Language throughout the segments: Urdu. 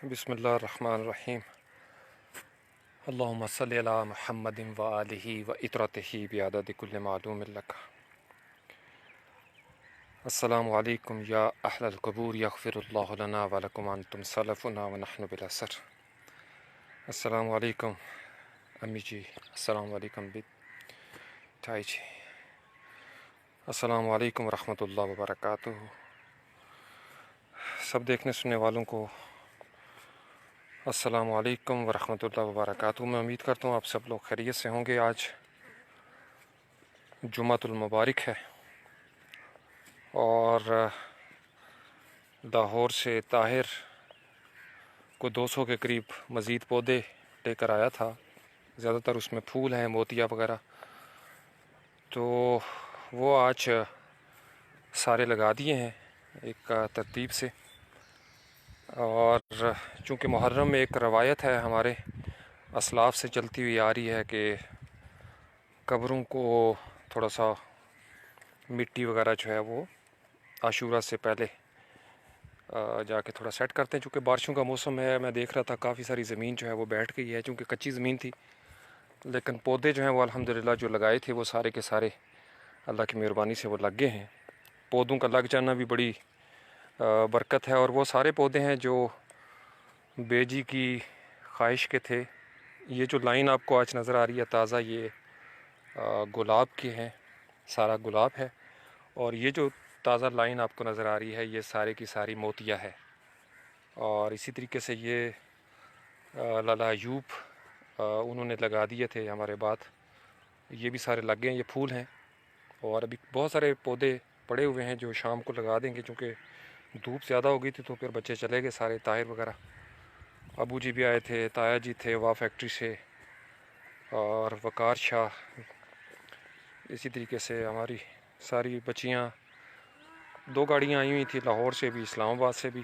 بسم اللہ الرحمن الرحیم۔ اللہم صلی علی محمد و آلہ و اطرتہ بعدد کل معلوم لک۔ السلام علیکم یا اہل القبور یغفر اللہ لنا ولکم انتم سلفنا ونحن بالعصر۔ السلام علیکم امی جی، السلام علیکم ٹائی جی، السلام علیکم ورحمۃ اللہ وبرکاتہ۔ سب دیکھنے سننے والوں کو السلام علیکم ورحمۃ اللہ وبرکاتہ۔ میں امید کرتا ہوں آپ سب لوگ خیریت سے ہوں گے۔ آج جمعۃ المبارک ہے اور لاہور سے طاہر کو 200 کے قریب مزید پودے لے کر آیا تھا، زیادہ تر اس میں پھول ہیں، موتیا وغیرہ، تو وہ آج سارے لگا دیے ہیں ایک ترتیب سے۔ اور چونکہ محرم میں ایک روایت ہے ہمارے اسلاف سے چلتی ہوئی آ رہی ہے کہ قبروں کو تھوڑا سا مٹی وغیرہ جو ہے وہ عاشورہ سے پہلے جا کے تھوڑا سیٹ کرتے ہیں۔ چونکہ بارشوں کا موسم ہے، میں دیکھ رہا تھا کافی ساری زمین جو ہے وہ بیٹھ گئی ہے، چونکہ کچی زمین تھی، لیکن پودے جو ہیں وہ الحمدللہ جو لگائے تھے وہ سارے کے سارے اللہ کی مہربانی سے وہ لگ گئے ہیں۔ پودوں کا لگ جانا بھی بڑی برکت ہے، اور وہ سارے پودے ہیں جو بیجی کی خواہش کے تھے۔ یہ جو لائن آپ کو آج نظر آ رہی ہے تازہ، یہ گلاب کے ہیں، سارا گلاب ہے، اور یہ جو تازہ لائن آپ کو نظر آ رہی ہے یہ سارے کی ساری موتیا ہے۔ اور اسی طریقے سے یہ لالا ایوب انہوں نے لگا دیے تھے ہمارے بعد، یہ بھی سارے لگ گئے ہیں، یہ پھول ہیں۔ اور ابھی بہت سارے پودے پڑے ہوئے ہیں جو شام کو لگا دیں گے، چونکہ دھوپ زیادہ ہو گئی تھی تو پھر بچے چلے گئے سارے، طاہر وغیرہ، ابو جی بھی آئے تھے، تایا جی تھے واہ فیکٹری سے، اور وقار شاہ، اسی طریقے سے ہماری ساری بچیاں، 2 گاڑیاں آئی ہوئی تھیں لاہور سے بھی، اسلام آباد سے بھی۔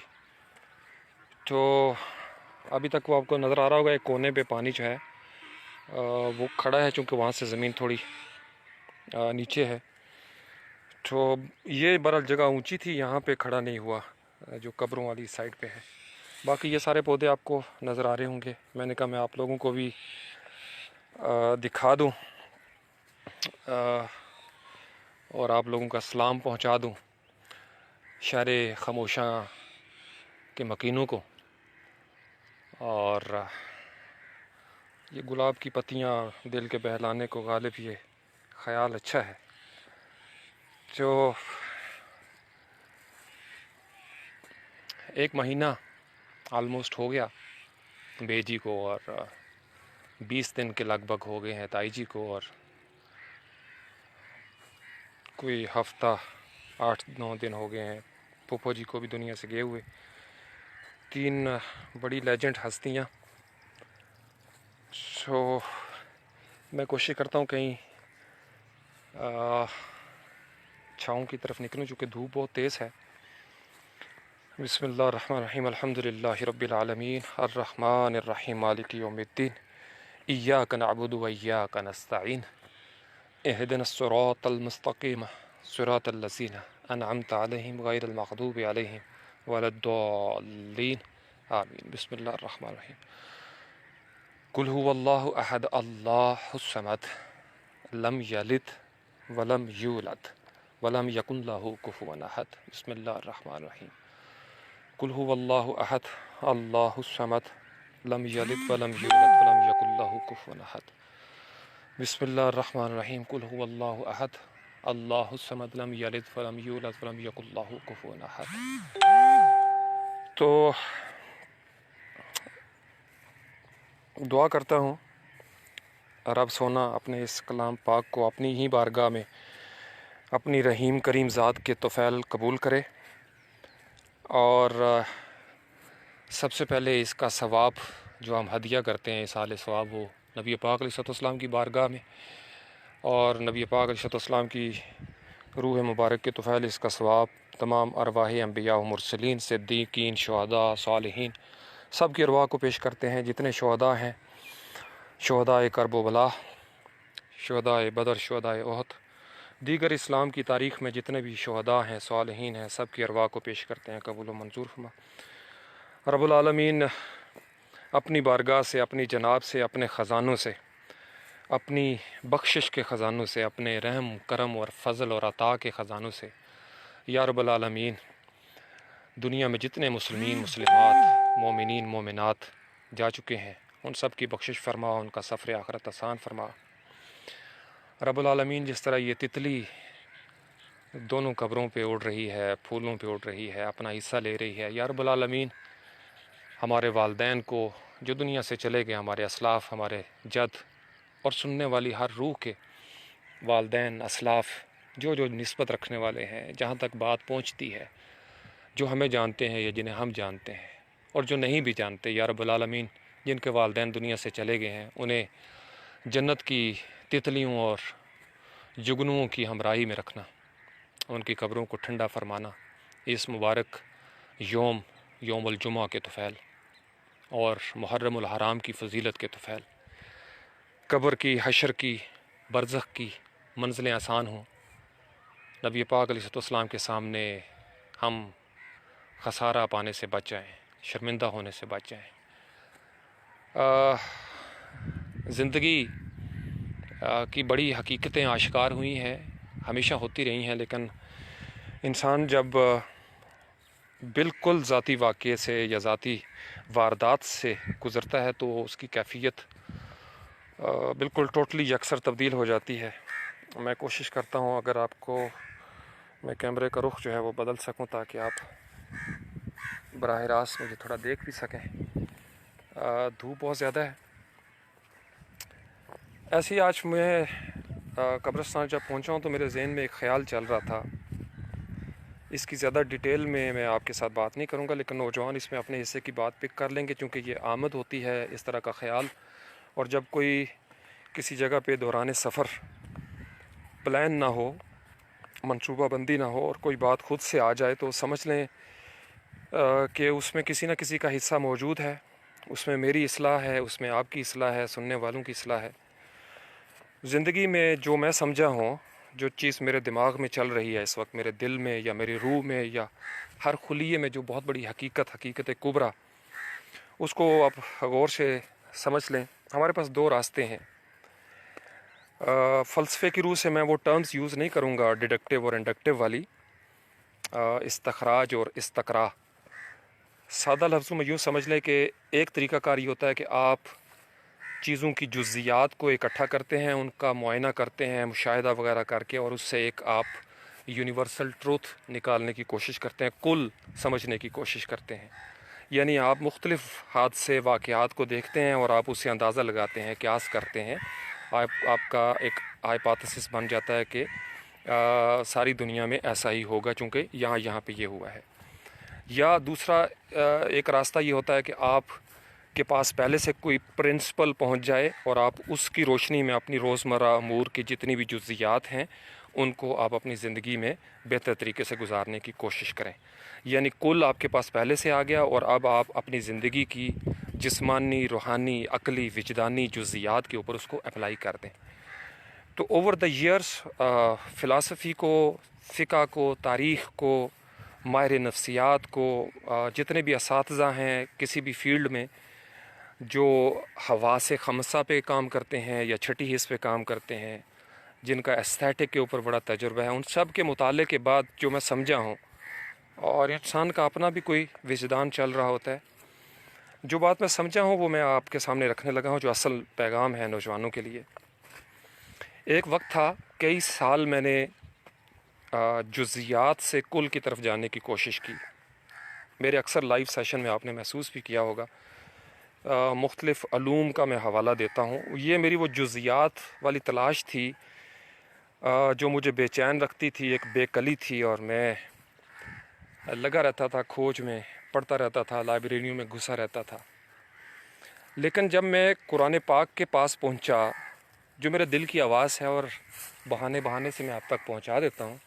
تو ابھی تک وہ آپ کو نظر آ رہا ہوگا ایک کونے پہ پانی جو ہے وہ کھڑا ہے، چونکہ وہاں سے زمین تھوڑی نیچے ہے، تو یہ برحال جگہ اونچی تھی، یہاں پہ کھڑا نہیں ہوا جو قبروں والی سائڈ پہ ہے۔ باقی یہ سارے پودے آپ کو نظر آ رہے ہوں گے، میں نے کہا میں آپ لوگوں کو بھی دکھا دوں اور آپ لوگوں کا سلام پہنچا دوں شہر خاموشاں کے مکینوں کو۔ اور یہ گلاب کی پتیاں دل کے بہلانے کو غالب یہ خیال اچھا ہے۔ جو 1 مہینہ آلموسٹ ہو گیا بیجی کو، اور 20 دن کے لگ بھگ ہو گئے ہیں تائی جی کو، اور کوئی ہفتہ 8-9 دن ہو گئے ہیں پھپھو جی کو بھی دنیا سے گئے ہوئے۔ 3 بڑی لیجنڈ ہستیاں۔ سو میں کوشش کرتا ہوں کہیں چھاؤں کی طرف نکلوں، چونکہ دھوپ بہت تیز ہے۔ بسم اللہ الرحمن الرحیم، الحمدللہ رب العالمین، الرحمن الرحیم، مالک یوم الدین، ایاک نعبد و ایاک نستعین، اہدنا الصراط المستقیم، صراط الذین انعمت علیہم غیر المغضوب علیہم ولا الضالین، آمین۔ بسم اللہ الرحمن الرحیم۔ قل هو اللہ احد اللہ الصمد لم یلد ولم یولد ولم یکن لہ کفوا احد۔ بسم اللہ الرحمن الرحیم۔ قل هو اللہ احد اللہ الصمد لم یلد ولم یولد ولم یکن لہ کفوا احد۔ بسم اللہ الرحمن الرحیم۔ قل هو اللہ احد اللہ الصمد لم یلد ولم یولد ولم یکن لہ کفوا احد۔ تو دعا کرتا ہوں رب سونا اپنے اس کلام پاک کو اپنی ہی بارگاہ میں اپنی رحیم کریم ذات کے طفیل قبول کرے، اور سب سے پہلے اس کا ثواب جو ہم ہدیہ کرتے ہیں، اصال ثواب، وہ نبی پاک علیہ السلام کی بارگاہ میں، اور نبی پاک علیہ السلام کی روح مبارک کے طفیل اس کا ثواب تمام ارواح انبیاء و مرسلین، صدیقین، شہداء، صالحین، سب کی ارواح کو پیش کرتے ہیں۔ جتنے شہداء ہیں، شہداء کرب و بلا، شہداء بدر، شہداء احد، دیگر اسلام کی تاریخ میں جتنے بھی شہداء ہیں، صالحین ہیں، سب کی ارواح کو پیش کرتے ہیں، قبول و منظور فرما۔ رب العالمین اپنی بارگاہ سے، اپنی جناب سے، اپنے خزانوں سے، اپنی بخشش کے خزانوں سے، اپنے رحم کرم اور فضل اور عطا کے خزانوں سے یا رب العالمین دنیا میں جتنے مسلمین مسلمات مومنین مومنات جا چکے ہیں ان سب کی بخشش فرما، ان کا سفر آخرت آسان فرما۔ رب العالمین جس طرح یہ تتلی دونوں قبروں پہ اڑ رہی ہے، پھولوں پہ اڑ رہی ہے، اپنا حصہ لے رہی ہے، یا رب العالمین ہمارے والدین کو جو دنیا سے چلے گئے، ہمارے اسلاف، ہمارے جد اور سننے والی ہر روح کے والدین اسلاف جو نسبت رکھنے والے ہیں، جہاں تک بات پہنچتی ہے، جو ہمیں جانتے ہیں یا جنہیں ہم جانتے ہیں اور جو نہیں بھی جانتے، یا رب العالمین جن کے والدین دنیا سے چلے گئے ہیں انہیں جنت کی تتلیوں اور جگنوؤں کی ہمراہی میں رکھنا، ان کی قبروں کو ٹھنڈا فرمانا اس مبارک یوم الجمعہ کے طفیل اور محرم الحرام کی فضیلت کے طفیل قبر کی، حشر کی، برزخ کی منزلیں آسان ہوں، نبی پاک علیہ السلام کے سامنے ہم خسارہ پانے سے بچ جائیں، شرمندہ ہونے سے بچ جائیں۔ زندگی کی بڑی حقیقتیں آشکار ہوئی ہیں، ہمیشہ ہوتی رہی ہیں، لیکن انسان جب بالکل ذاتی واقعے سے یا ذاتی واردات سے گزرتا ہے تو اس کی کیفیت بالکل ٹوٹلی یکسر تبدیل ہو جاتی ہے۔ میں کوشش کرتا ہوں اگر آپ کو میں کیمرے کا رخ جو ہے وہ بدل سکوں تاکہ آپ براہ راست مجھے تھوڑا دیکھ بھی سکیں۔ دھوپ بہت زیادہ ہے۔ ایسے ہی آج میں قبرستان جب پہنچا ہوں تو میرے ذہن میں ایک خیال چل رہا تھا، اس کی زیادہ ڈیٹیل میں آپ کے ساتھ بات نہیں کروں گا، لیکن نوجوان اس میں اپنے حصے کی بات پک کر لیں گے، چونکہ یہ آمد ہوتی ہے اس طرح کا خیال، اور جب کوئی کسی جگہ پہ دوران سفر پلان نہ ہو، منصوبہ بندی نہ ہو اور کوئی بات خود سے آ جائے تو سمجھ لیں کہ اس میں کسی نہ کسی کا حصہ موجود ہے، اس میں میری اصلاح ہے، اس میں آپ کی اصلاح ہے، سننے والوں کی اصلاح ہے۔ زندگی میں جو میں سمجھا ہوں، جو چیز میرے دماغ میں چل رہی ہے اس وقت، میرے دل میں یا میری روح میں یا ہر خلیے میں جو بہت بڑی حقیقت کبریٰ، اس کو آپ غور سے سمجھ لیں۔ ہمارے پاس دو راستے ہیں۔ فلسفے کی روح سے میں وہ ٹرمز یوز نہیں کروں گا ڈیڈکٹیو اور انڈکٹیو والی، استخراج اور استقراء۔ سادہ لفظوں میں یوں سمجھ لیں کہ ایک طریقہ کار یہ ہوتا ہے کہ آپ چیزوں کی جزیات کو اکٹھا کرتے ہیں، ان کا معائنہ کرتے ہیں مشاہدہ وغیرہ کر کے، اور اس سے ایک آپ یونیورسل ٹروتھ نکالنے کی کوشش کرتے ہیں، کل سمجھنے کی کوشش کرتے ہیں۔ یعنی آپ مختلف حادثے واقعات کو دیکھتے ہیں اور آپ اس سے اندازہ لگاتے ہیں، قیاس کرتے ہیں، آپ کا ایک ہائپوتھیسس بن جاتا ہے کہ ساری دنیا میں ایسا ہی ہوگا چونکہ یہاں پہ یہ ہوا ہے۔ یا دوسرا ایک راستہ یہ ہوتا ہے کہ آپ کے پاس پہلے سے کوئی پرنسپل پہنچ جائے اور آپ اس کی روشنی میں اپنی روزمرہ امور کی جتنی بھی جزیات ہیں ان کو آپ اپنی زندگی میں بہتر طریقے سے گزارنے کی کوشش کریں۔ یعنی کل آپ کے پاس پہلے سے آ گیا اور اب آپ اپنی زندگی کی جسمانی، روحانی، عقلی، وجدانی جزیات کے اوپر اس کو اپلائی کر دیں۔ تو اوور دا ایئرس فلاسفی کو، فقہ کو، تاریخ کو، ماہر نفسیات کو، جتنے بھی اساتذہ ہیں کسی بھی فیلڈ میں جو حواس خمسہ پہ کام کرتے ہیں یا چھٹی حس پہ کام کرتے ہیں، جن کا ایستھیٹک کے اوپر بڑا تجربہ ہے، ان سب کے مطالعے کے بعد جو میں سمجھا ہوں، اور انسان کا اپنا بھی کوئی وجدان چل رہا ہوتا ہے، جو بات میں سمجھا ہوں وہ میں آپ کے سامنے رکھنے لگا ہوں، جو اصل پیغام ہے نوجوانوں کے لیے۔ ایک وقت تھا، کئی سال میں نے جزیات سے کل کی طرف جانے کی کوشش کی۔ میرے اکثر لائیو سیشن میں آپ نے محسوس بھی کیا ہوگا، مختلف علوم کا میں حوالہ دیتا ہوں۔ یہ میری وہ جزیات والی تلاش تھی جو مجھے بے چین رکھتی تھی، ایک بے کلی تھی، اور میں لگا رہتا تھا کھوج میں، پڑھتا رہتا تھا، لائبریریوں میں گھسا رہتا تھا۔ لیکن جب میں قرآن پاک کے پاس پہنچا، جو میرے دل کی آواز ہے اور بہانے سے میں آپ تک پہنچا دیتا ہوں،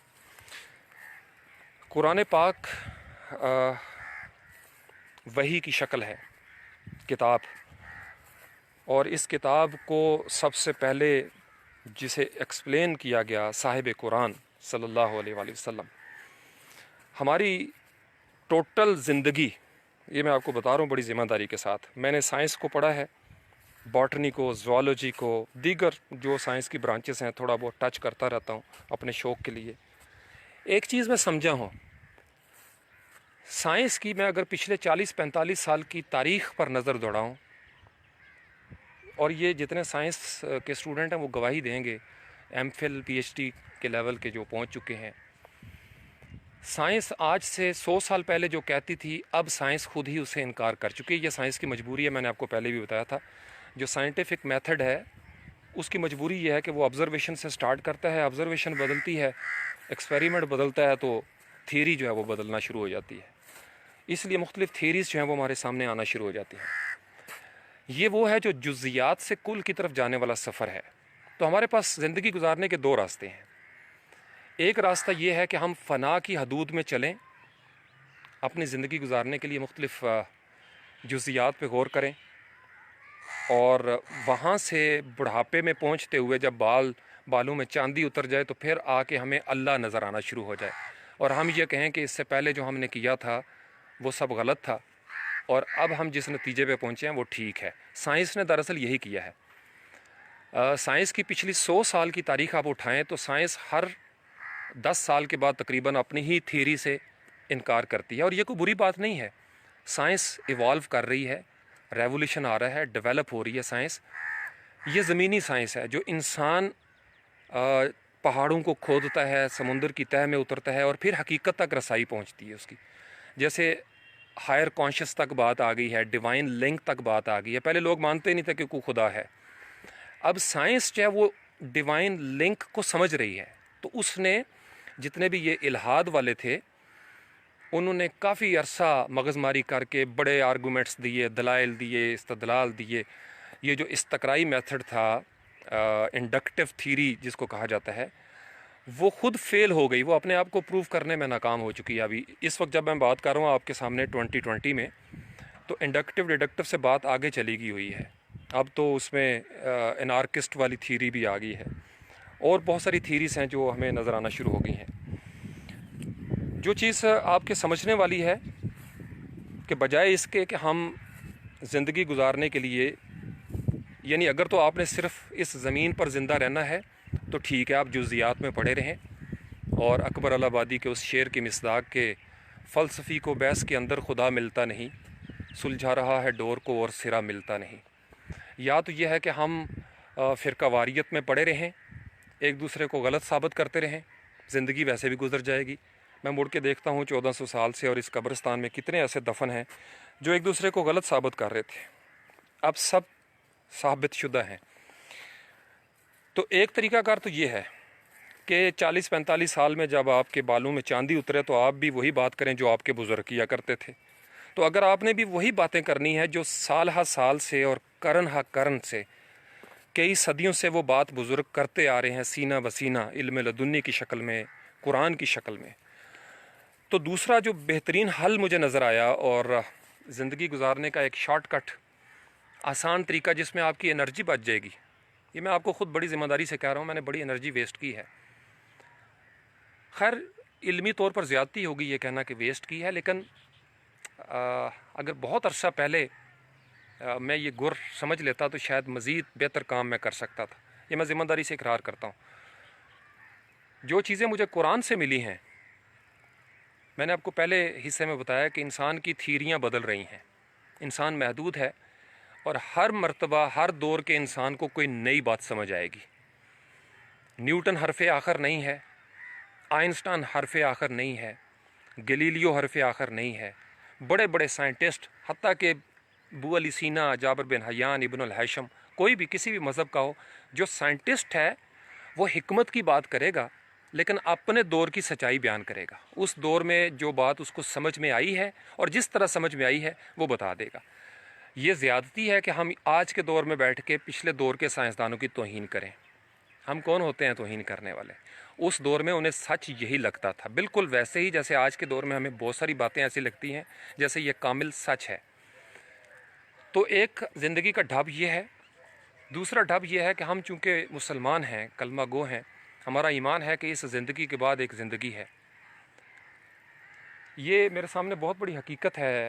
قرآن پاک وحی کی شکل ہے، کتاب، اور اس کتاب کو سب سے پہلے جسے ایکسپلین کیا گیا صاحب قرآن صلی اللہ علیہ وآلہ وسلم۔ ہماری ٹوٹل زندگی یہ میں آپ کو بتا رہا ہوں بڑی ذمہ داری کے ساتھ، میں نے سائنس کو پڑھا ہے، باٹنی کو، زوالوجی کو، دیگر جو سائنس کی برانچز ہیں تھوڑا بہت ٹچ کرتا رہتا ہوں اپنے شوق کے لیے۔ ایک چیز میں سمجھا ہوں، سائنس کی میں اگر پچھلے 40-45 سال کی تاریخ پر نظر دوڑاؤں، اور یہ جتنے سائنس کے اسٹوڈنٹ ہیں وہ گواہی دیں گے، M Phil P H D کے لیول کے جو پہنچ چکے ہیں، سائنس آج سے 100 سال پہلے جو کہتی تھی، اب سائنس خود ہی اسے انکار کر چکی ہے۔ یہ سائنس کی مجبوری ہے، میں نے آپ کو پہلے بھی بتایا تھا۔ جو سائنٹیفک میتھڈ ہے اس کی مجبوری یہ ہے کہ وہ آبزرویشن سے سٹارٹ کرتا ہے، آبزرویشن بدلتی ہے، ایکسپیریمنٹ بدلتا ہے تو تھیوری جو ہے وہ بدلنا شروع ہو جاتی ہے۔ اس لیے مختلف تھیوریز جو ہیں وہ ہمارے سامنے آنا شروع ہو جاتی ہیں۔ یہ وہ ہے جو جزیات سے کل کی طرف جانے والا سفر ہے۔ تو ہمارے پاس زندگی گزارنے کے دو راستے ہیں۔ ایک راستہ یہ ہے کہ ہم فنا کی حدود میں چلیں، اپنی زندگی گزارنے کے لیے مختلف جزیات پہ غور کریں، اور وہاں سے بڑھاپے میں پہنچتے ہوئے جب بالوں میں چاندی اتر جائے تو پھر آ کے ہمیں اللہ نظر آنا شروع ہو جائے، اور ہم یہ کہیں کہ اس سے پہلے جو ہم نے کیا تھا وہ سب غلط تھا، اور اب ہم جس نتیجے پہ پہنچے ہیں وہ ٹھیک ہے۔ سائنس نے دراصل یہی کیا ہے۔ سائنس کی پچھلی 100 سال کی تاریخ آپ اٹھائیں تو سائنس ہر 10 سال کے بعد تقریباً اپنی ہی تھیوری سے انکار کرتی ہے، اور یہ کوئی بری بات نہیں ہے۔ سائنس ایوالو کر رہی ہے، ریولیوشن آ رہا ہے، ڈیولپ ہو رہی ہے سائنس۔ یہ زمینی سائنس ہے جو انسان پہاڑوں کو کھودتا ہے، سمندر کی تہہ میں اترتا ہے، اور پھر حقیقت تک رسائی پہنچتی ہے اس کی۔ جیسے ہائر کانشیس تک بات آ گئی ہے، ڈیوائن لنک تک بات آ گئی ہے۔ پہلے لوگ مانتے نہیں تھے کہ کوئی خدا ہے، اب سائنس جو ہے وہ ڈیوائن لنک کو سمجھ رہی ہے، تو اس نے جتنے بھی یہ الہاد والے تھے انہوں نے کافی عرصہ مغز ماری کر کے بڑے آرگومنٹس دیے، دلائل دیے، استدلال دیے۔ یہ جو استقرائی میتھڈ تھا، انڈکٹیو تھیوری جس کو کہا جاتا ہے، وہ خود فیل ہو گئی، وہ اپنے آپ کو پروف کرنے میں ناکام ہو چکی ہے۔ ابھی اس وقت جب میں بات کر رہا ہوں آپ کے سامنے 2020 میں، تو انڈکٹیو ڈیڈکٹیو سے بات آگے چلی گئی ہوئی ہے۔ اب تو اس میں انارکسٹ والی تھیوری بھی آ گئی ہے، اور بہت ساری تھیوریز ہیں جو ہمیں نظر آنا شروع ہو گئی ہیں۔ جو چیز آپ کے سمجھنے والی ہے کہ بجائے اس کے کہ ہم زندگی گزارنے کے لیے، یعنی اگر تو آپ نے صرف اس زمین پر زندہ رہنا ہے تو ٹھیک ہے، آپ جزیات میں پڑے رہیں، اور اکبر الہٰبادی کے اس شعر کی مصداق کے فلسفی کو بیس کے اندر خدا ملتا نہیں، سلجھا رہا ہے ڈور کو اور سرا ملتا نہیں۔ یا تو یہ ہے کہ ہم فرقہ واریت میں پڑے رہیں، ایک دوسرے کو غلط ثابت کرتے رہیں، زندگی ویسے بھی گزر جائے گی۔ میں مڑ کے دیکھتا ہوں 1400 سال سے، اور اس قبرستان میں کتنے ایسے دفن ہیں جو ایک دوسرے کو غلط ثابت کر رہے تھے، اب سب ثابت شدہ ہیں۔ تو ایک طریقہ کار تو یہ ہے کہ 40-45 سال میں جب آپ کے بالوں میں چاندی اترے تو آپ بھی وہی بات کریں جو آپ کے بزرگ کیا کرتے تھے۔ تو اگر آپ نے بھی وہی باتیں کرنی ہے جو سال ہا سال سے اور قرن ہا قرن سے، کئی صدیوں سے وہ بات بزرگ کرتے آ رہے ہیں، سینہ بسینہ، علم لدنی کی شکل میں، قرآن کی شکل میں، تو دوسرا جو بہترین حل مجھے نظر آیا، اور زندگی گزارنے کا ایک شارٹ کٹ آسان طریقہ جس میں آپ کی انرجی بچ جائے گی، یہ میں آپ کو خود بڑی ذمہ داری سے کہہ رہا ہوں، میں نے بڑی انرجی ویسٹ کی ہے۔ خیر علمی طور پر زیادتی ہوگی یہ کہنا کہ ویسٹ کی ہے، لیکن اگر بہت عرصہ پہلے میں یہ گر سمجھ لیتا تو شاید مزید بہتر کام میں کر سکتا تھا۔ یہ میں ذمہ داری سے اقرار کرتا ہوں۔ جو چیزیں مجھے قرآن سے ملی ہیں، میں نے آپ کو پہلے حصے میں بتایا کہ انسان کی تھیریاں بدل رہی ہیں، انسان محدود ہے، اور ہر مرتبہ ہر دور کے انسان کو کوئی نئی بات سمجھ آئے گی۔ نیوٹن حرف آخر نہیں ہے، آئنسٹائن حرف آخر نہیں ہے، گلیلیو حرف آخر نہیں ہے، بڑے بڑے سائنٹسٹ، حتیٰ کہ ابو علی سینا، جابر بن حیان، ابن الہیثم، کوئی بھی کسی بھی مذہب کا ہو، جو سائنٹسٹ ہے وہ حکمت کی بات کرے گا، لیکن اپنے دور کی سچائی بیان کرے گا، اس دور میں جو بات اس کو سمجھ میں آئی ہے اور جس طرح سمجھ میں آئی ہے وہ بتا دے گا۔ یہ زیادتی ہے کہ ہم آج کے دور میں بیٹھ کے پچھلے دور کے سائنسدانوں کی توہین کریں۔ ہم کون ہوتے ہیں توہین کرنے والے؟ اس دور میں انہیں سچ یہی لگتا تھا، بالکل ویسے ہی جیسے آج کے دور میں ہمیں بہت ساری باتیں ایسی لگتی ہیں جیسے یہ کامل سچ ہے۔ تو ایک زندگی کا ڈھب یہ ہے۔ دوسرا ڈھب یہ ہے کہ ہم چونکہ مسلمان ہیں، کلمہ گو ہیں، ہمارا ایمان ہے کہ اس زندگی کے بعد ایک زندگی ہے۔ یہ میرے سامنے بہت بڑی حقیقت ہے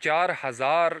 4000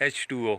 H2O,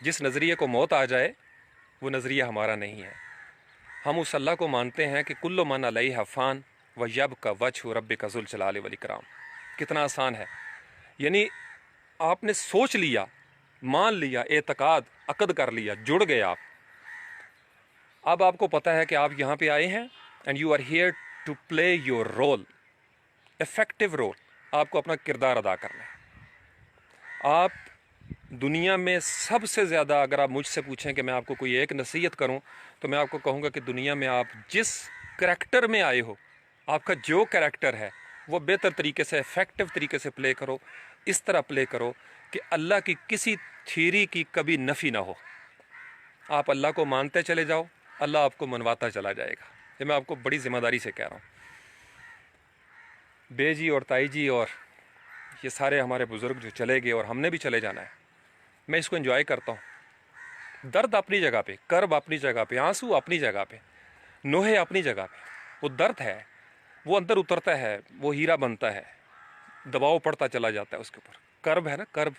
جس نظریے کو موت آ جائے وہ نظریہ ہمارا نہیں ہے. ہم اس اللہ کو مانتے ہیں کہ کل من علیہ فان و یب کا وجہ رب کا ذوالجلال والاکرام. کتنا آسان ہے. یعنی آپ نے سوچ لیا، مان لیا، اعتقاد عقد کر لیا، جڑ گئے آپ. اب آپ کو پتہ ہے کہ آپ یہاں پہ آئے ہیں and you are here to play your role, effective role. آپ کو اپنا کردار ادا کرنا ہے. آپ دنیا میں سب سے زیادہ، اگر آپ مجھ سے پوچھیں کہ میں آپ کو کوئی ایک نصیحت کروں تو میں آپ کو کہوں گا کہ دنیا میں آپ جس کریکٹر میں آئے ہو، آپ کا جو کریکٹر ہے وہ بہتر طریقے سے، افیکٹو طریقے سے پلے کرو. اس طرح پلے کرو کہ اللہ کی کسی تھیوری کی کبھی نفی نہ ہو. آپ اللہ کو مانتے چلے جاؤ، اللہ آپ کو منواتا چلا جائے گا. یہ میں آپ کو بڑی ذمہ داری سے کہہ رہا ہوں. بے جی اور تائی جی اور یہ سارے ہمارے بزرگ جو چلے گئے اور ہم نے بھی چلے جانا ہے، میں اس کو انجوائے کرتا ہوں. درد اپنی جگہ پہ، کرب اپنی جگہ پہ، آنسو اپنی جگہ پہ، نوحے اپنی جگہ پہ. وہ درد ہے، وہ اندر اترتا ہے، وہ ہیرا بنتا ہے، دباؤ پڑتا چلا جاتا ہے اس کے اوپر. کرب ہے نا، کرب.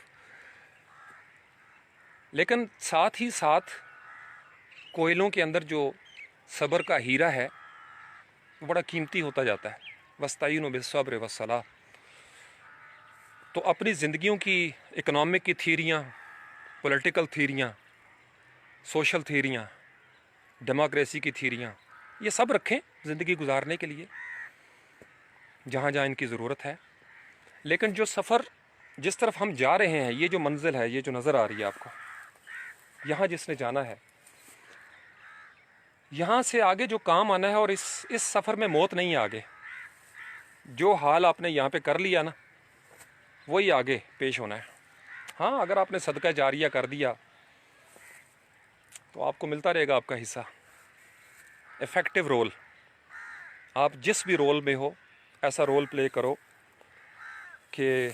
لیکن ساتھ ہی ساتھ کوئلوں کے اندر جو صبر کا ہیرا ہے وہ بڑا قیمتی ہوتا جاتا ہے. وَاسْتَعِینُوا بِالصَّبْرِ وَالصَّلَاةِ. تو اپنی زندگیوں کی اکنامک کی تھیریاں، پولیٹیکل تھیریاں، سوشل تھیریاں، ڈیموکریسی کی تھیریاں، یہ سب رکھیں زندگی گزارنے کے لیے جہاں جہاں ان کی ضرورت ہے. لیکن جو سفر جس طرف ہم جا رہے ہیں، یہ جو منزل ہے، یہ جو نظر آ رہی ہے آپ کو، یہاں جس نے جانا ہے، یہاں سے آگے جو کام آنا ہے، اور اس سفر میں موت نہیں ہے. آگے جو حال آپ نے یہاں پہ کر لیا نا، وہی آگے پیش ہونا ہے. ہاں، اگر آپ نے صدقہ جاریہ کر دیا تو آپ کو ملتا رہے گا آپ کا حصہ. افیکٹو رول، آپ جس بھی رول میں ہو ایسا رول پلے کرو کہ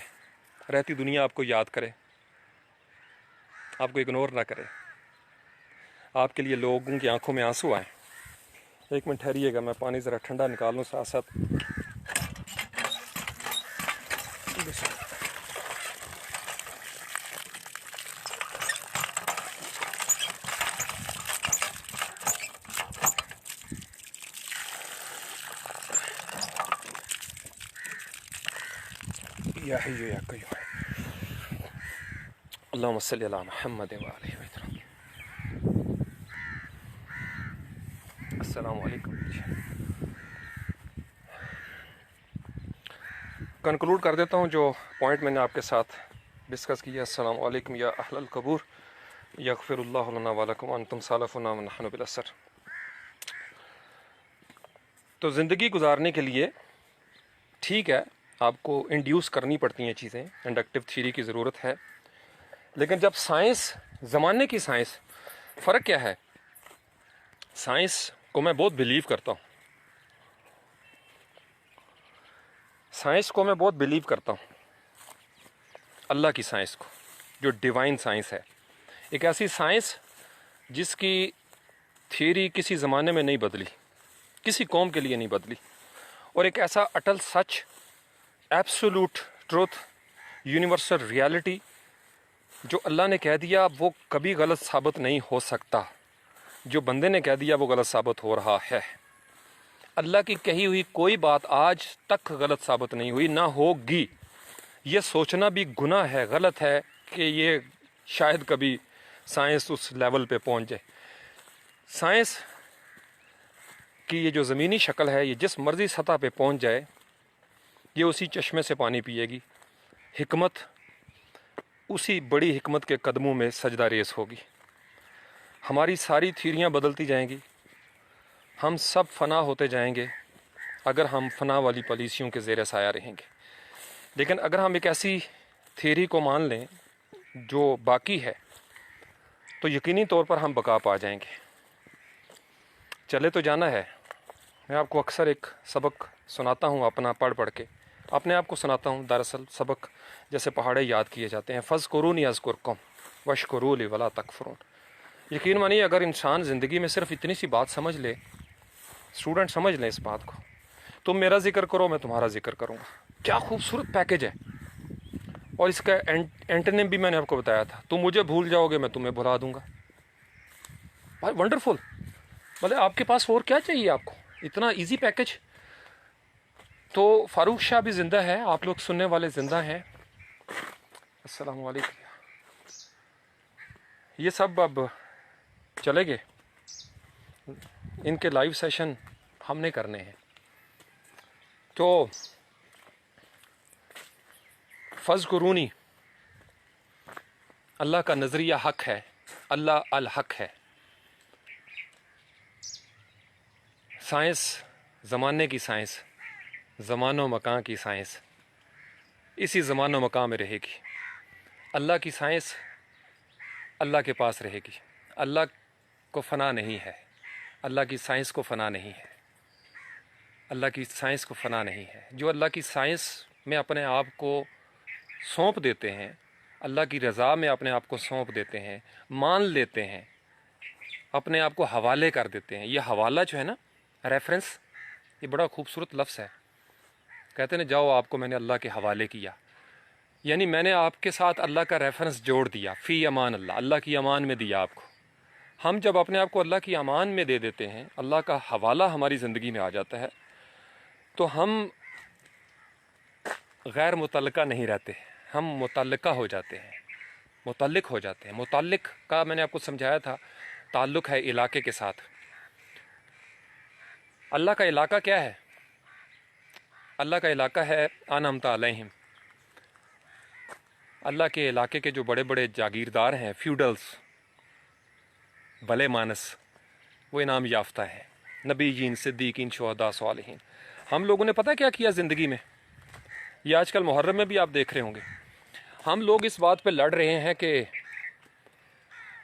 رہتی دنیا آپ کو یاد کرے، آپ کو اگنور نہ کرے، آپ کے لیے لوگوں کی آنکھوں میں آنسو آئیں. ایک منٹ ٹھہریے گا، میں پانی ذرا ٹھنڈا نکال لوں ساتھ ساتھ. یا حی یا قیوم اللہم صلی علی محمد وآلہ وسلم. السلام علیکم. کنکلوڈ کر دیتا ہوں جو پوائنٹ میں نے آپ کے ساتھ ڈسکس کیا. السلام علیکم یا اہل القبور، یغفر اللہ لنا ولکم وانتم سالفنا ونحن بالاسر. تو زندگی گزارنے کے لیے ٹھیک ہے، آپ کو انڈیوس کرنی پڑتی ہیں چیزیں، انڈکٹیو تھیوری کی ضرورت ہے. لیکن جب سائنس، زمانے کی سائنس، فرق کیا ہے؟ سائنس کو میں بہت بلیو کرتا ہوں، سائنس کو میں بہت بلیو کرتا ہوں، اللہ کی سائنس کو، جو ڈیوائن سائنس ہے. ایک ایسی سائنس جس کی تھیوری کسی زمانے میں نہیں بدلی، کسی قوم کے لیے نہیں بدلی، اور ایک ایسا اٹل سچ، ایبسولوٹ ٹروتھ، یونیورسل ریالٹی جو اللہ نے کہہ دیا وہ کبھی غلط ثابت نہیں ہو سکتا. جو بندے نے کہہ دیا وہ غلط ثابت ہو رہا ہے. اللہ کی کہی ہوئی کوئی بات آج تک غلط ثابت نہیں ہوئی، نہ ہوگی. یہ سوچنا بھی گناہ ہے، غلط ہے کہ یہ شاید کبھی سائنس اس لیول پہ پہنچ جائے. سائنس کی یہ جو زمینی شکل ہے، یہ جس مرضی سطح پہ پہنچ جائے، یہ اسی چشمے سے پانی پیے گی. حکمت اسی بڑی حکمت کے قدموں میں سجدہ ریز ہوگی. ہماری ساری تھیوریاں بدلتی جائیں گی، ہم سب فنا ہوتے جائیں گے اگر ہم فنا والی پالیسیوں کے زیر سایہ رہیں گے. لیکن اگر ہم ایک ایسی تھیوری کو مان لیں جو باقی ہے تو یقینی طور پر ہم بقا پا جائیں گے. چلے تو جانا ہے. میں آپ کو اکثر ایک سبق سناتا ہوں اپنا پڑھ پڑھ کے، اپنے آپ کو سناتا ہوں. دراصل سبق جیسے پہاڑے یاد کیے جاتے ہیں. فَاذْكُرُونِي أَذْكُرْكُمْ وَاشْكُرُوا لِي وَلَا تَكْفُرُونَ. یقین مانیے اگر انسان زندگی میں صرف اتنی سی بات سمجھ لے، اسٹوڈنٹ سمجھ لیں اس بات کو، تم میرا ذکر کرو میں تمہارا ذکر کروں گا. کیا خوبصورت پیکیج ہے. اور اس کا اینٹونیم بھی میں نے آپ کو بتایا تھا، تم مجھے بھول جاؤ گے میں تمہیں بھلا دوں گا. بھائی ونڈرفل، مطلب آپ کے پاس اور کیا چاہیے آپ کو، اتنا ایزی پیکج. تو فاروق شاہ بھی زندہ ہے، آپ لوگ سننے والے زندہ ہیں. السلام علیکم. یہ سب اب چلے گئے، ان کے لائیو سیشن ہم نے کرنے ہیں. تو فذکرونی، اللہ کا نظریہ حق ہے، اللہ الحق ہے. سائنس، زمانے کی سائنس، زمان و مکان کی سائنس اسی زمان و مکان میں رہے گی. اللہ کی سائنس اللہ کے پاس رہے گی. اللہ کو فنا نہیں ہے، اللہ کی سائنس کو فنا نہیں ہے، اللہ کی سائنس کو فنا نہیں ہے. جو اللہ کی سائنس میں اپنے آپ کو سونپ دیتے ہیں، اللہ کی رضا میں اپنے آپ کو سونپ دیتے ہیں، مان لیتے ہیں، اپنے آپ کو حوالے کر دیتے ہیں. یہ حوالہ جو ہے نا، ریفرنس، یہ بڑا خوبصورت لفظ ہے. کہتے ہیں جاؤ آپ کو میں نے اللہ کے حوالے کیا، یعنی میں نے آپ کے ساتھ اللہ کا ریفرنس جوڑ دیا. فی امان اللہ، اللہ کی امان میں دیا آپ کو. ہم جب اپنے آپ کو اللہ کی امان میں دے دیتے ہیں، اللہ کا حوالہ ہماری زندگی میں آ جاتا ہے، تو ہم غیر متعلقہ نہیں رہتے، ہم متعلقہ ہو جاتے ہیں، متعلق ہو جاتے ہیں. متعلق کا میں نے آپ کو سمجھایا تھا، تعلق ہے علاقے کے ساتھ. اللہ کا علاقہ کیا ہے؟ اللہ کا علاقہ ہے انعمت علیہم. اللہ کے علاقے کے جو بڑے بڑے جاگیردار ہیں، فیوڈلز، بھلے مانس، وہ انعام یافتہ ہے. نبیین، صدیقین، شہداء، صالحین. ہم لوگوں نے پتہ کیا کیا زندگی میں؟ یہ آج کل محرم میں بھی آپ دیکھ رہے ہوں گے. ہم لوگ اس بات پہ لڑ رہے ہیں کہ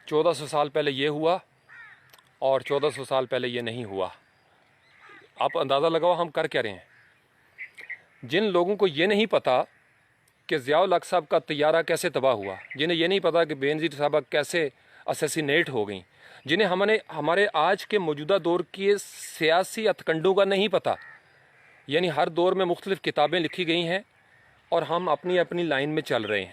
1400 سال پہلے یہ ہوا اور 1400 سال پہلے یہ نہیں ہوا. آپ اندازہ لگاؤ ہم کر کیا رہے ہیں. جن لوگوں کو یہ نہیں پتا کہ ضیاء الحق صاحب کا طیارہ کیسے تباہ ہوا، جنہیں یہ نہیں پتا کہ بینظیر صاحبہ کیسے اسیسینیٹ ہو گئیں، جنہیں ہمارے آج کے موجودہ دور کی سیاسی ہتھکنڈوں کا نہیں پتا. یعنی ہر دور میں مختلف کتابیں لکھی گئی ہیں اور ہم اپنی اپنی لائن میں چل رہے ہیں.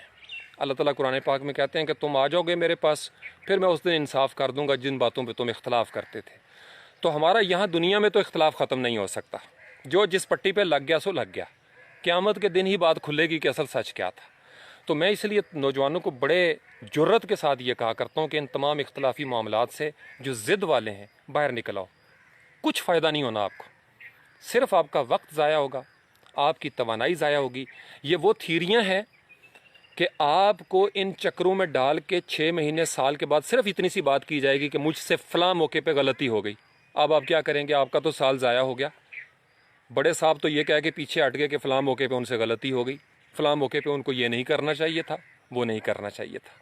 اللہ تعالیٰ قرآن پاک میں کہتے ہیں کہ تم آ جاؤ گے میرے پاس، پھر میں اس دن انصاف کر دوں گا جن باتوں پہ تم اختلاف کرتے تھے. تو ہمارا یہاں دنیا میں تو اختلاف ختم نہیں ہو سکتا. جو جس پٹی پہ لگ گیا سو لگ گیا. قیامت کے دن ہی بات کھلے گی کہ اصل سچ کیا تھا. تو میں اس لیے نوجوانوں کو بڑے جرت کے ساتھ یہ کہا کرتا ہوں کہ ان تمام اختلافی معاملات سے جو ضد والے ہیں باہر نکل آؤ. کچھ فائدہ نہیں ہونا آپ کو، صرف آپ کا وقت ضائع ہوگا، آپ کی توانائی ضائع ہوگی. یہ وہ تھیریاں ہیں کہ آپ کو ان چکروں میں ڈال کے 6 مہینے سال کے بعد صرف اتنی سی بات کی جائے گی کہ مجھ سے فلاں موقع پہ غلطی ہو گئی. اب آپ کیا کریں گے؟ آپ کا تو سال ضائع ہو گیا. بڑے صاحب تو یہ کہہ کے پیچھے ہٹ گئے کہ فلاں موقع پہ ان سے غلطی ہو گئی، فلاں موقع پہ ان کو یہ نہیں کرنا چاہیے تھا، وہ نہیں کرنا چاہیے تھا،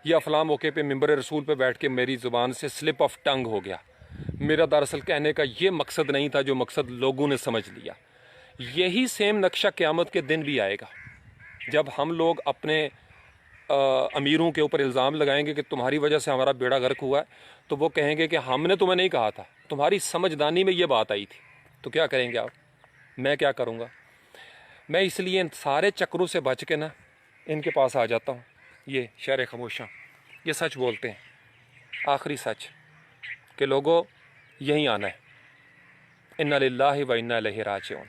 یا فلاں موقع پہ ممبر رسول پہ بیٹھ کے میری زبان سے سلپ آف ٹنگ ہو گیا، میرا دراصل کہنے کا یہ مقصد نہیں تھا جو مقصد لوگوں نے سمجھ لیا. یہی سیم نقشہ قیامت کے دن بھی آئے گا، جب ہم لوگ اپنے امیروں کے اوپر الزام لگائیں گے کہ تمہاری وجہ سے ہمارا بیڑا غرق ہوا ہے، تو وہ کہیں گے کہ ہم نے تمہیں نہیں کہا تھا، تمہاری سمجھدانی میں یہ بات آئی تھی. تو کیا کریں گے آپ؟ میں کیا کروں گا؟ میں اس لیے ان سارے چکروں سے بچ کے نا ان کے پاس آ جاتا ہوں. یہ شعر خاموشاں یہ سچ بولتے ہیں، آخری سچ، کہ لوگوں یہیں آنا ہے. انا للہ و انا الیہ راجعون.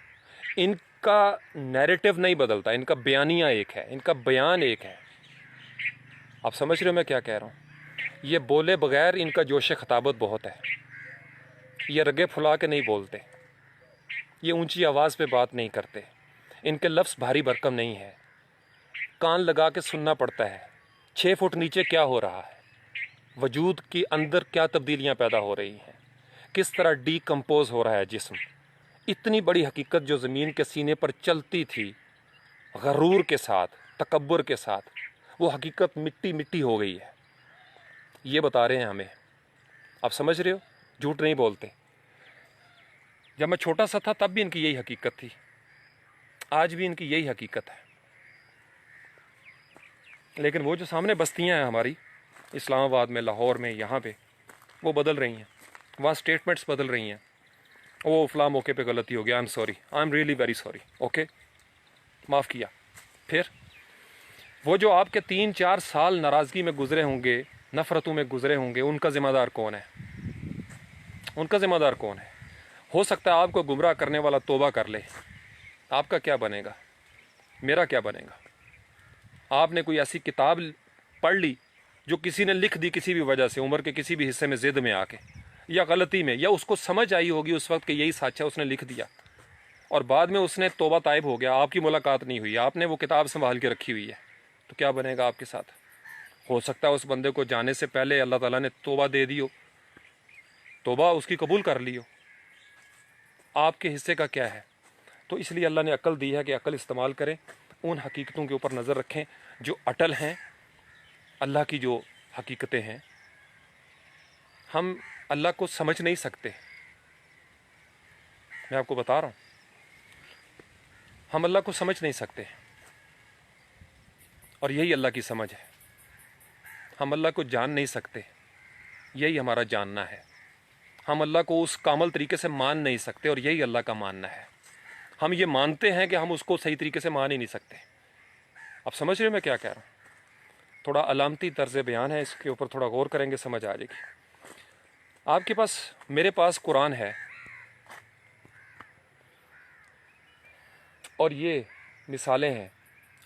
ان کا نیریٹو نہیں بدلتا، ان کا بیانیہ ایک ہے، ان کا بیان ایک ہے. آپ سمجھ رہے ہو میں کیا کہہ رہا ہوں؟ یہ بولے بغیر ان کا جوش خطابت بہت ہے. یہ رگے پھلا کے نہیں بولتے، یہ اونچی آواز پہ بات نہیں کرتے، ان کے لفظ بھاری بھرکم نہیں ہے، کان لگا کے سننا پڑتا ہے 6 فٹ نیچے کیا ہو رہا ہے، وجود کی اندر کیا تبدیلیاں پیدا ہو رہی ہیں، کس طرح ڈی کمپوز ہو رہا ہے جسم. اتنی بڑی حقیقت جو زمین کے سینے پر چلتی تھی غرور کے ساتھ، تکبر کے ساتھ، وہ حقیقت مٹی مٹی ہو گئی ہے. یہ بتا رہے ہیں ہمیں. آپ سمجھ رہے ہو؟ جھوٹ نہیں بولتے. جب میں چھوٹا سا تھا تب بھی ان کی یہی حقیقت تھی، آج بھی ان کی یہی حقیقت ہے. لیکن وہ جو سامنے بستیاں ہیں ہماری اسلام آباد میں، لاہور میں، یہاں پہ، وہ بدل رہی ہیں. وہاں سٹیٹمنٹس بدل رہی ہیں. وہ فلاں موقع پہ غلطی ہو گیا، I am sorry, I am really very sorry, okay, معاف کیا. پھر وہ جو آپ کے 3-4 سال ناراضگی میں گزرے ہوں گے، نفرتوں میں گزرے ہوں گے، ان کا ذمہ دار کون ہے؟ ان کا ذمہ دار کون ہے؟ ہو سکتا ہے آپ کو گمراہ کرنے والا توبہ کر لے، آپ کا کیا بنے گا؟ میرا کیا بنے گا؟ آپ نے کوئی ایسی کتاب پڑھ لی جو کسی نے لکھ دی کسی بھی وجہ سے، عمر کے کسی بھی حصے میں ضد میں آ کے یا غلطی میں، یا اس کو سمجھ آئی ہوگی اس وقت کہ یہی سچ ہے، اس نے لکھ دیا، اور بعد میں اس نے توبہ طائب ہو گیا، آپ کی ملاقات نہیں ہوئی، آپ نے وہ کتاب سنبھال کے رکھی ہوئی ہے، تو کیا بنے گا آپ کے ساتھ؟ ہو سکتا ہے اس بندے کو جانے سے پہلے اللہ تعالیٰ نے توبہ دے دی ہو، توبہ اس کی قبول کر لی ہو، آپ کے حصے کا کیا ہے؟ تو اس لیے اللہ نے عقل دی ہے کہ عقل استعمال کریں، ان حقیقتوں کے اوپر نظر رکھیں جو اٹل ہیں، اللہ کی جو حقیقتیں ہیں۔ ہم اللہ کو سمجھ نہیں سکتے، میں آپ کو بتا رہا ہوں، ہم اللہ کو سمجھ نہیں سکتے، اور یہی اللہ کی سمجھ ہے۔ ہم اللہ کو جان نہیں سکتے، یہی ہمارا جاننا ہے۔ ہم اللہ کو اس کامل طریقے سے مان نہیں سکتے، اور یہی اللہ کا ماننا ہے۔ ہم یہ مانتے ہیں کہ ہم اس کو صحیح طریقے سے مان ہی نہیں سکتے۔ اب سمجھ رہے میں کیا کہہ رہا ہوں؟ تھوڑا علامتی طرز بیان ہے، اس کے اوپر تھوڑا غور کریں گے سمجھ آ جائے گی۔ آپ کے پاس، میرے پاس قرآن ہے، اور یہ مثالیں ہیں،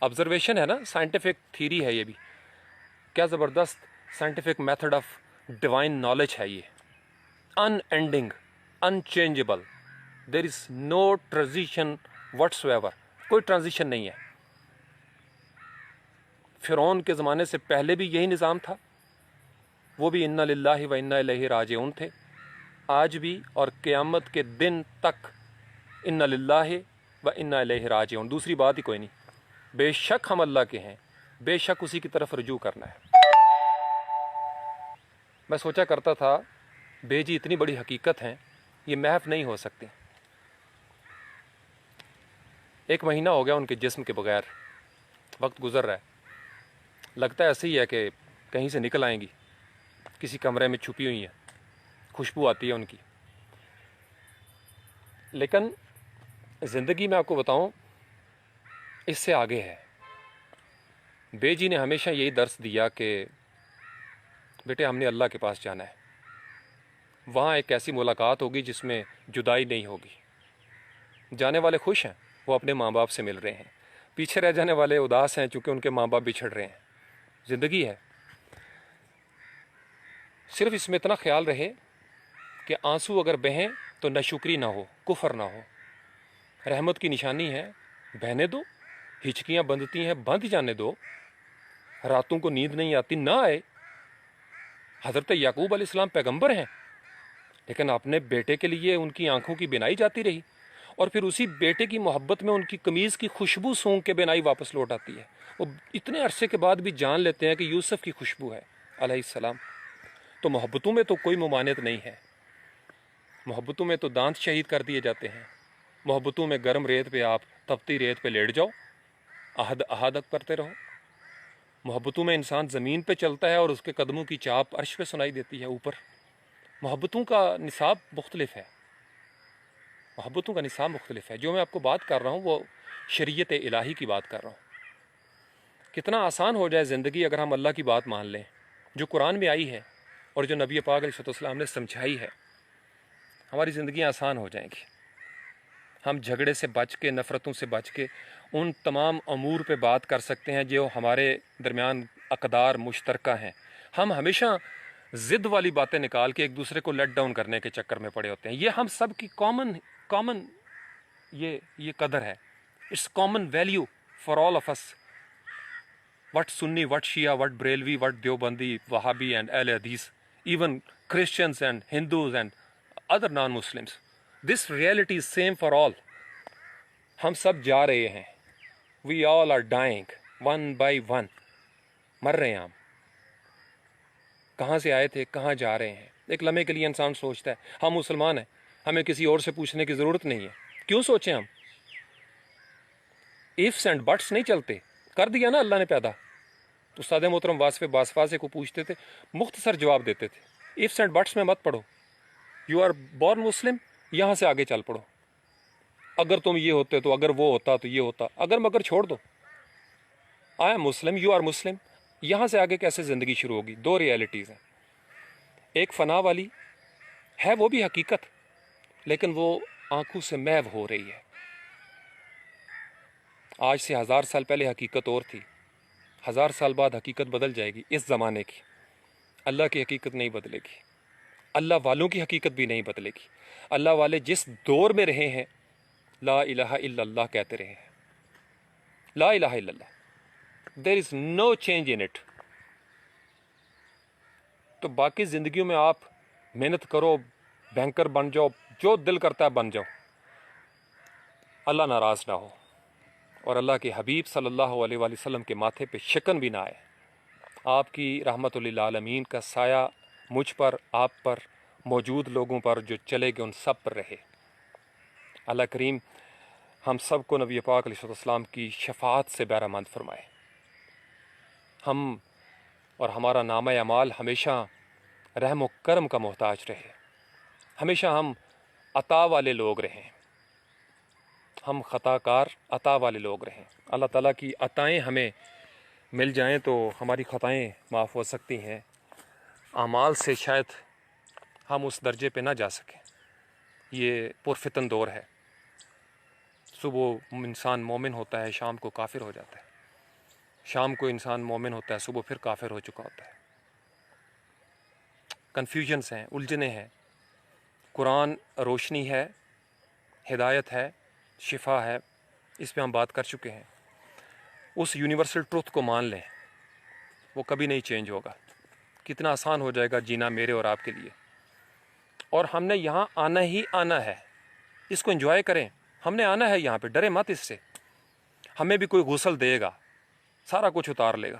آبزرویشن ہے نا، سائنٹیفک تھیری ہے یہ بھی، کیا زبردست scientific method of divine knowledge ہے یہ، ان اینڈنگ، ان چینجبل، دیر از نو ٹرانزیشن وٹس ایور، کوئی ٹرانزیشن نہیں ہے۔ فرعون کے زمانے سے پہلے بھی یہی نظام تھا، وہ بھی انا للہ و انا الیہ راجعون تھے، آج بھی اور قیامت کے دن تک انا للہ و انا الیہ راجعون، دوسری بات ہی کوئی نہیں۔ بے شک ہم اللہ کے ہیں، بے شک اسی کی طرف رجوع کرنا ہے۔ میں سوچا کرتا تھا بے جی اتنی بڑی حقیقت ہیں، یہ محو نہیں ہو سکتی۔ 1 مہینہ ہو گیا ان کے جسم کے بغیر، وقت گزر رہا ہے، لگتا ہے ایسے ہی ہے کہ کہیں سے نکل آئیں گی، کسی کمرے میں چھپی ہوئی ہیں، خوشبو آتی ہے ان کی۔ لیکن زندگی میں آپ کو بتاؤں اس سے آگے ہے۔ بے جی نے ہمیشہ یہی درس دیا کہ بیٹے ہم نے اللہ کے پاس جانا ہے، وہاں ایک ایسی ملاقات ہوگی جس میں جدائی نہیں ہوگی۔ جانے والے خوش ہیں، وہ اپنے ماں باپ سے مل رہے ہیں، پیچھے رہ جانے والے اداس ہیں چونکہ ان کے ماں باپ بچھڑ رہے ہیں۔ زندگی ہے، صرف اس میں اتنا خیال رہے کہ آنسو اگر بہیں تو ناشکری نہ ہو، کفر نہ ہو۔ رحمت کی نشانی ہے، بہنے دو، ہچکیاں بندتی ہیں بند جانے دو، راتوں کو نیند نہیں آتی نہ آئے۔ حضرت یعقوب علیہ السلام پیغمبر ہیں، لیکن اپنے بیٹے کے لیے ان کی آنکھوں کی بینائی جاتی رہی، اور پھر اسی بیٹے کی محبت میں ان کی قمیض کی خوشبو سونگ کے بینائی واپس لوٹ آتی ہے۔ وہ اتنے عرصے کے بعد بھی جان لیتے ہیں کہ یوسف کی خوشبو ہے علیہ السلام۔ تو محبتوں میں تو کوئی ممانعت نہیں ہے، محبتوں میں تو دانت شہید کر دیے جاتے ہیں، محبتوں میں گرم ریت پہ آپ تپتی ریت پہ لیٹ جاؤ، عہد کرتے رہو۔ محبتوں میں انسان زمین پہ چلتا ہے اور اس کے قدموں کی چاپ عرش پہ سنائی دیتی ہے اوپر۔ محبتوں کا نصاب مختلف ہے، محبتوں کا نصاب مختلف ہے۔ جو میں آپ کو بات کر رہا ہوں وہ شریعت الہی کی بات کر رہا ہوں۔ کتنا آسان ہو جائے زندگی اگر ہم اللہ کی بات مان لیں جو قرآن میں آئی ہے اور جو نبی پاک علیہ السلام نے سمجھائی ہے، ہماری زندگیاں آسان ہو جائیں گی۔ ہم جھگڑے سے بچ کے، نفرتوں سے بچ کے ان تمام امور پہ بات کر سکتے ہیں جو ہمارے درمیان اقدار مشترکہ ہیں۔ ہم ہمیشہ ضد والی باتیں نکال کے ایک دوسرے کو لیٹ ڈاؤن کرنے کے چکر میں پڑے ہوتے ہیں۔ یہ ہم سب کی کامن یہ قدر ہے، it's common value for all of us, what Sunni, what Shia, what Barelvi, what Deobandi, Wahabi and Ahle Hadith, even Christians and Hindus and other non Muslims, this reality is same for all. ہم سب جا رہے ہیں، we all are dying one by one, مر رہے ہیں ہم۔ کہاں سے آئے تھے، کہاں جا رہے ہیں، ایک لمحے کے لیے انسان سوچتا ہے ہم مسلمان ہیں، ہمیں کسی اور سے پوچھنے کی ضرورت نہیں ہے۔ کیوں سوچیں ہم؟ ایفس اینڈ بٹس نہیں چلتے، کر دیا نا اللہ نے پیدا۔ استاد محترم واصف باسفاسے کو پوچھتے تھے، مختصر جواب دیتے تھے، ایفس اینڈ بٹس میں مت پڑھو، یو آر بورن مسلم، یہاں سے آگے چل پڑو، اگر تم یہ ہوتے تو، اگر وہ ہوتا تو یہ ہوتا، اگر مگر چھوڑ دو۔ I am Muslim, you are Muslim. یہاں سے آگے کیسے زندگی شروع ہوگی؟ دو ریئلٹیز ہیں، ایک فنا والی ہے وہ بھی حقیقت، لیکن وہ آنکھوں سے محو ہو رہی ہے. آج سے 1000 سال پہلے حقیقت اور تھی، 1000 سال بعد حقیقت بدل جائے گی اس زمانے کی. اللہ کی حقیقت نہیں بدلے گی، اللہ والوں کی حقیقت بھی نہیں بدلے گی. اللہ والے جس دور میں رہے ہیں لا الہ الا اللہ کہتے رہے ہیں، لا الہ الا اللہ. دیر از نو چینج ان اٹ. تو باقی زندگیوں میں آپ محنت کرو، بینکر بن جاؤ، جو دل کرتا ہے بن جاؤ، اللہ ناراض نہ ہو اور اللہ کے حبیب صلی اللہ علیہ وآلہ وسلم کے ماتھے پہ شکن بھی نہ آئے. آپ کی رحمت للعالمین کا سایہ مجھ پر، آپ پر، موجود لوگوں پر جو چلے گئے ان سب پر رہے. اللہ کریم ہم سب کو نبی پاک علیہ السلام کی شفاعت سے بہرہ مند فرمائے. ہم اور ہمارا نامہ اعمال ہمیشہ رحم و کرم کا محتاج رہے، ہمیشہ ہم عطا والے لوگ رہیں، ہم خطا کار عطا والے لوگ رہیں. اللہ تعالیٰ کی عطائیں ہمیں مل جائیں تو ہماری خطائیں معاف ہو سکتی ہیں. اعمال سے شاید ہم اس درجے پہ نہ جا سکیں. یہ پرفتن دور ہے. صبح انسان مومن ہوتا ہے، شام کو کافر ہو جاتا ہے. شام کو انسان مومن ہوتا ہے، صبح پھر کافر ہو چکا ہوتا ہے. کنفیوژنس ہیں، الجھنیں ہیں. قرآن روشنی ہے، ہدایت ہے، شفا ہے، اس پہ ہم بات کر چکے ہیں. اس یونیورسل ٹروتھ کو مان لیں، وہ کبھی نہیں چینج ہوگا. کتنا آسان ہو جائے گا جینا میرے اور آپ کے لیے. اور ہم نے یہاں آنا ہی آنا ہے، اس کو انجوائے کریں. ہم نے آنا ہے یہاں پہ، ڈرے مت اس سے. ہمیں بھی کوئی غسل دے گا، سارا کچھ اتار لے گا.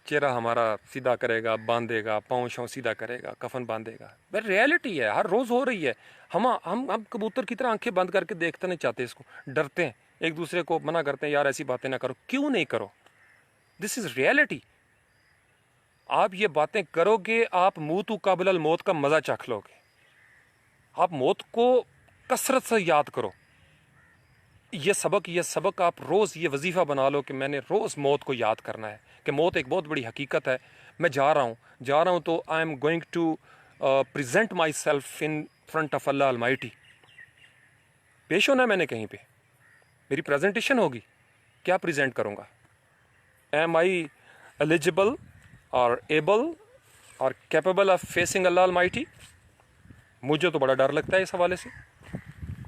چہرہ ہمارا سیدھا کرے گا، باندھے گا، پاؤں شاؤں سیدھا کرے گا، کفن باندھے گا. ریئلٹی ہے، ہر روز ہو رہی ہے. ہم کبوتر کی طرح آنکھیں بند کر کے دیکھتے نہیں چاہتے اس کو، ڈرتے ہیں، ایک دوسرے کو منع کرتے ہیں یار ایسی باتیں نہ کرو. کیوں نہیں کرو؟ دس از ریئلٹی. آپ یہ باتیں کرو گے، آپ موتوا قبل الموت کا مزہ چکھ لو گے. آپ موت کو کثرت سے یاد کرو. یہ سبق آپ روز یہ وظیفہ بنا لو کہ میں نے روز موت کو یاد کرنا ہے، کہ موت ایک بہت بڑی حقیقت ہے. میں جا رہا ہوں تو I am going to present myself in front of Allah almighty. پیش ہونا ہے میں نے کہیں پہ، میری پریزنٹیشن ہوگی. کیا پریزنٹ کروں گا؟ ایم آئی ایلیجبل اور ایبل اور capable of facing Allah almighty? مجھے تو بڑا ڈر لگتا ہے اس حوالے سے.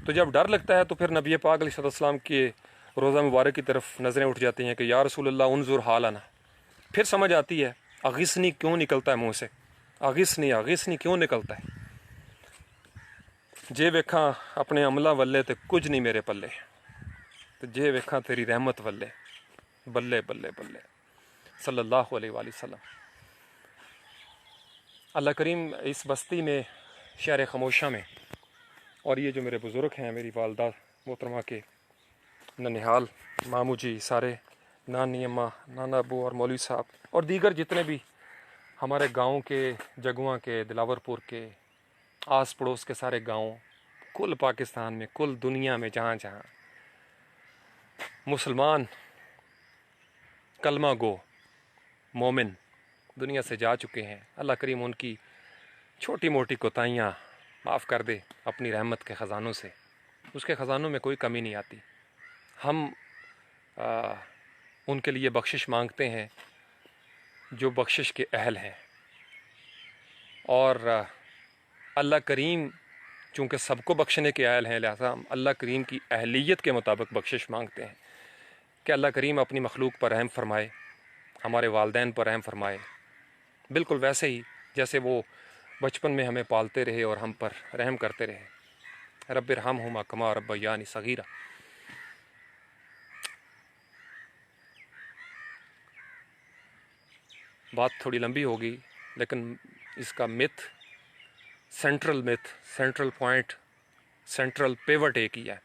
تو جب ڈر لگتا ہے تو پھر نبی پاک علیہ السلام کے روزہ مبارک کی طرف نظریں اٹھ جاتی ہیں کہ یا رسول اللہ انظر حالنا. پھر سمجھ آتی ہے اغثنی کیوں نکلتا ہے منہ سے، اغثنی کیوں نکلتا ہے. جے ویکھاں اپنے عملہ ولے تے کچھ نہیں میرے پلے، تو جے ویکھاں تیری رحمت ولے، بلے بلے بلے. صلی اللہ علیہ وآلہ وسلم. اللہ کریم اس بستی میں، شہر خموشہ میں، اور یہ جو میرے بزرگ ہیں، میری والدہ محترمہ کے ننہال ماموں جی، سارے نانی اماں، نانا ابو اور مولوی صاحب اور دیگر جتنے بھی ہمارے گاؤں کے، جگواں کے، دلاور پور کے، آس پڑوس کے سارے گاؤں، کل پاکستان میں، کل دنیا میں، جہاں جہاں مسلمان کلمہ گو مومن دنیا سے جا چکے ہیں، اللہ کریم ان کی چھوٹی موٹی کوتاہیاں معاف کر دے اپنی رحمت کے خزانوں سے. اس کے خزانوں میں کوئی کمی نہیں آتی. ہم ان کے لیے بخشش مانگتے ہیں جو بخشش کے اہل ہیں. اور اللہ کریم چونکہ سب کو بخشنے کے اہل ہیں، لہذا ہم اللہ کریم کی اہلیت کے مطابق بخشش مانگتے ہیں کہ اللہ کریم اپنی مخلوق پر رحم فرمائے، ہمارے والدین پر رحم فرمائے، بالکل ویسے ہی جیسے وہ بچپن میں ہمیں پالتے رہے اور ہم پر رحم کرتے رہے. رب ارحمہما کما ربیانی صغیرا. بات تھوڑی لمبی ہوگی لیکن اس کا سینٹرل پوائنٹ، سینٹرل پیوٹ ایک ہی ہے.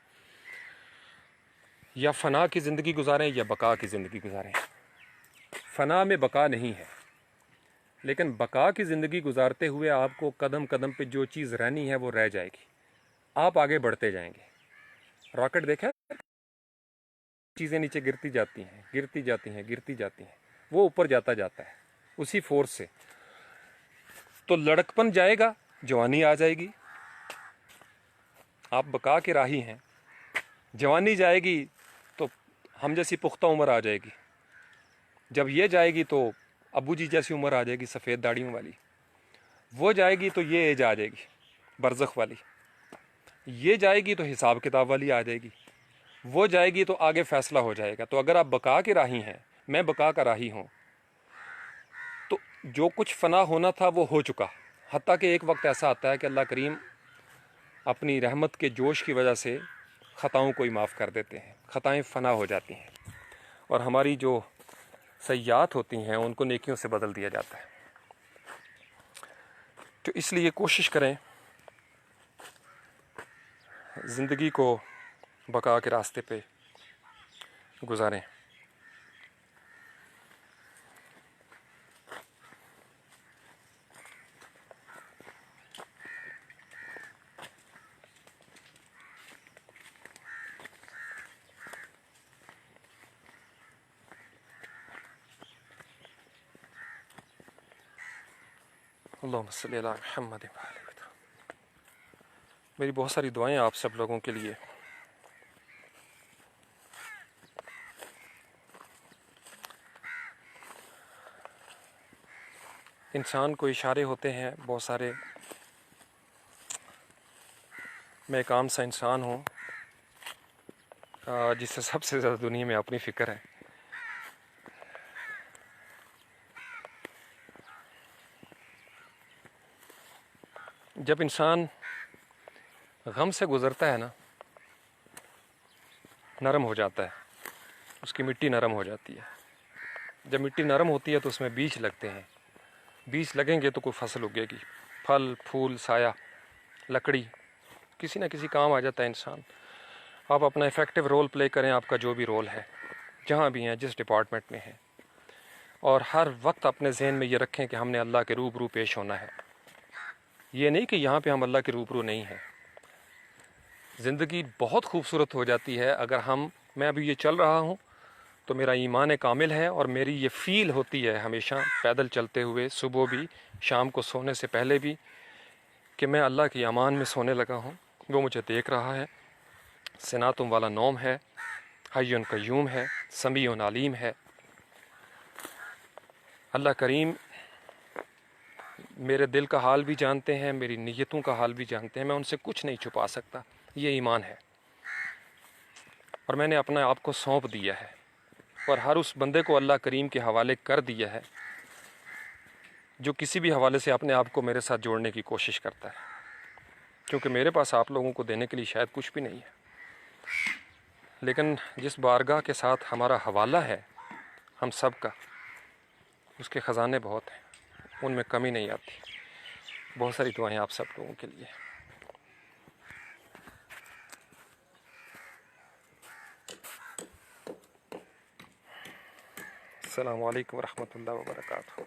یا فنا کی زندگی گزاریں یا بقا کی زندگی گزاریں. فنا میں بقا نہیں ہے، لیکن بقا کی زندگی گزارتے ہوئے آپ کو قدم قدم پہ جو چیز رہنی ہے وہ رہ جائے گی. آپ آگے بڑھتے جائیں گے. راکٹ دیکھا چیزیں نیچے گرتی جاتی ہیں گرتی جاتی ہیں گرتی جاتی ہیں، وہ اوپر جاتا جاتا ہے اسی فورس سے. تو لڑکپن جائے گا، جوانی آ جائے گی. آپ بقا کے راہی ہیں، جوانی جائے گی تو ہم جیسی پختہ عمر آ جائے گی. جب یہ جائے گی تو ابو جی جیسی عمر آ جائے گی سفید داڑھیوں والی. وہ جائے گی تو یہ ایج آ جائے گی برزخ والی. یہ جائے گی تو حساب کتاب والی آ جائے گی. وہ جائے گی تو آگے فیصلہ ہو جائے گا. تو اگر آپ بقا کے راہی ہیں، میں بقا کا راہی ہوں، تو جو کچھ فنا ہونا تھا وہ ہو چکا. حتیٰ کہ ایک وقت ایسا آتا ہے کہ اللہ کریم اپنی رحمت کے جوش کی وجہ سے خطاؤں کو ہی معاف کر دیتے ہیں، خطائیں فنا ہو جاتی ہیں، اور ہماری جو سیئات ہوتی ہیں ان کو نیکیوں سے بدل دیا جاتا ہے. تو اس لیے کوشش کریں زندگی کو بقا کے راستے پہ گزاریں. اللہم صلی علی محمد. میری بہت ساری دعائیں آپ سب لوگوں کے لیے. انسان کو اشارے ہوتے ہیں بہت سارے. میں ایک عام سا انسان ہوں جس سے سب سے زیادہ دنیا میں اپنی فکر ہے. جب انسان غم سے گزرتا ہے نا، نرم ہو جاتا ہے، اس کی مٹی نرم ہو جاتی ہے. جب مٹی نرم ہوتی ہے تو اس میں بیج لگتے ہیں. بیج لگیں گے تو کوئی فصل اگے گی، پھل پھول سایہ لکڑی، کسی نہ کسی کام آ جاتا ہے انسان. آپ اپنا افیکٹو رول پلے کریں، آپ کا جو بھی رول ہے جہاں بھی ہیں، جس ڈپارٹمنٹ میں ہیں، اور ہر وقت اپنے ذہن میں یہ رکھیں کہ ہم نے اللہ کے روبرو پیش ہونا ہے. یہ نہیں کہ یہاں پہ ہم اللہ کے روبرو نہیں ہیں. زندگی بہت خوبصورت ہو جاتی ہے اگر میں ابھی یہ چل رہا ہوں تو میرا ایمان کامل ہے، اور میری یہ فیل ہوتی ہے ہمیشہ پیدل چلتے ہوئے، صبح بھی، شام کو سونے سے پہلے بھی، کہ میں اللہ کی امان میں سونے لگا ہوں. وہ مجھے دیکھ رہا ہے. سناتم والا نوم ہے، حی قیوم ہے، سمیع علیم ہے. اللہ کریم میرے دل کا حال بھی جانتے ہیں، میری نیتوں کا حال بھی جانتے ہیں. میں ان سے کچھ نہیں چھپا سکتا. یہ ایمان ہے، اور میں نے اپنے آپ کو سونپ دیا ہے، اور ہر اس بندے کو اللہ کریم کے حوالے کر دیا ہے جو کسی بھی حوالے سے اپنے آپ کو میرے ساتھ جوڑنے کی کوشش کرتا ہے. کیونکہ میرے پاس آپ لوگوں کو دینے کے لیے شاید کچھ بھی نہیں ہے، لیکن جس بارگاہ کے ساتھ ہمارا حوالہ ہے ہم سب کا، اس کے خزانے بہت ہیں، ان میں کمی نہیں آتی. بہت ساری دعائیں آپ سب لوگوں کے لیے. السلام علیکم ورحمۃ اللہ وبرکاتہ.